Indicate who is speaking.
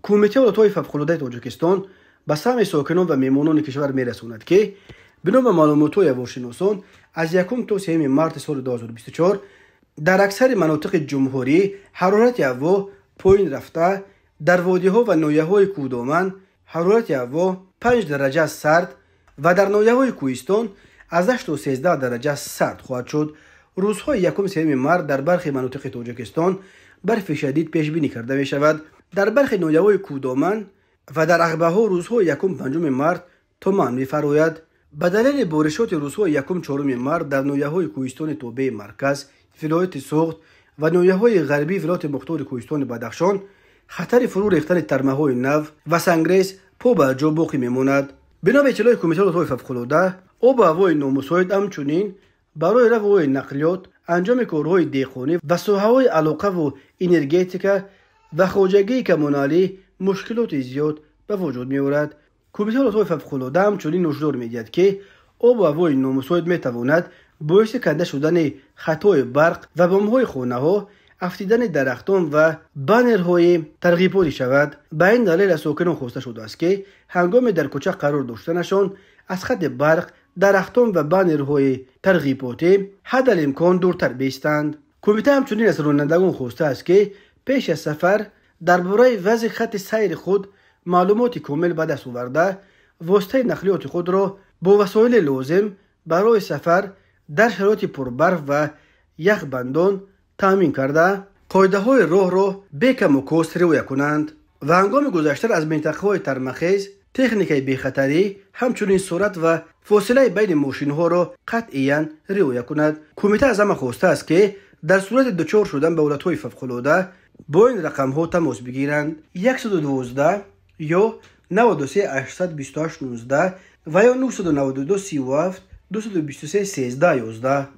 Speaker 1: کمیته ولایت‌های فوق‌العاده تاجیکستان به سهم ساکنان و میمانان کشور می‌رساند که بنا به معلومات هواشناسان از 1 تا 3 مارس سال 2024 در اکثر مناطق جمهوری حرارت هوا پایین رفته، در وادی‌ها و ناحیه‌های کوهدامن حرارت هوا 5 درجه سرد و در ناحیه‌های کوهستان از 8 تا 13 درجه سرد خواهد شد. روزهای 1 مارس در برخی مناطق تاجیکستان برف شدید پیش بینی کرده می شود. در برخی ناحیه‌های کوهدامن و در عقبه‌ها روزهای 1 مارس تمان می فراید. به دلیل بارشات روزهای 1 مارس در ناحیه‌های کوهستان توبه مرکز، ولایت سوخت و ناحیه‌های غربی ولایت مختار کوهستان بدخشان خطر فرو ریختن ترمه‌های نو و سنگریز پا به جا باقی میماند. بنا به اطلاع کمیته ولایت‌های فوق‌العاده، آب و هوای نامساعد همچنین برای رفع نقلیات، انجام کارهای دهقانی و ساحه‌های علاقه و انرژتیک و خواجگی کمونالی مشکلات زیاد به وجود می‌آورد. کمیته ولایت‌های فوق‌العاده همچنین هشدار می‌دهد که آب و هوای نامساعد می‌تواند باعث کنده شدن خطای برق و بمب‌های خانه‌ها، افتیدن درختان و بانرهای ترغیباتی شود. به این دلیل از ساکنان خواسته شده است که هنگام در کوچه قرار داشتنشان از خط برق، درختان و بانرهای ترغیباتی حد الامکان دورتر بایستند. کمیته همچنین از رانندگان خواسته است که پیش از سفر درباره وضع خط سیر خود معلومات کامل به دست آورده، واسطه نقلیات خود را با وسایل لازم برای سفر در شرایط پربرف و یخبندان تامین کرده قاعده‌های راه را بی‌کم و کاست رعایت کنند و هنگام گذشتن از منطقه‌های ترمخیز تکنیک بی‌خطری همچنین سرعت و فاصله بین ماشین‌ها را قطعاً رعایت کند. کمیته از همه خواسته است که در صورت دچار شدن به حالت‌های فوق‌العاده با این رقم‌ها تماس بگیرند: 112 یا 93 828 19 و یا 992 37 223 13 11.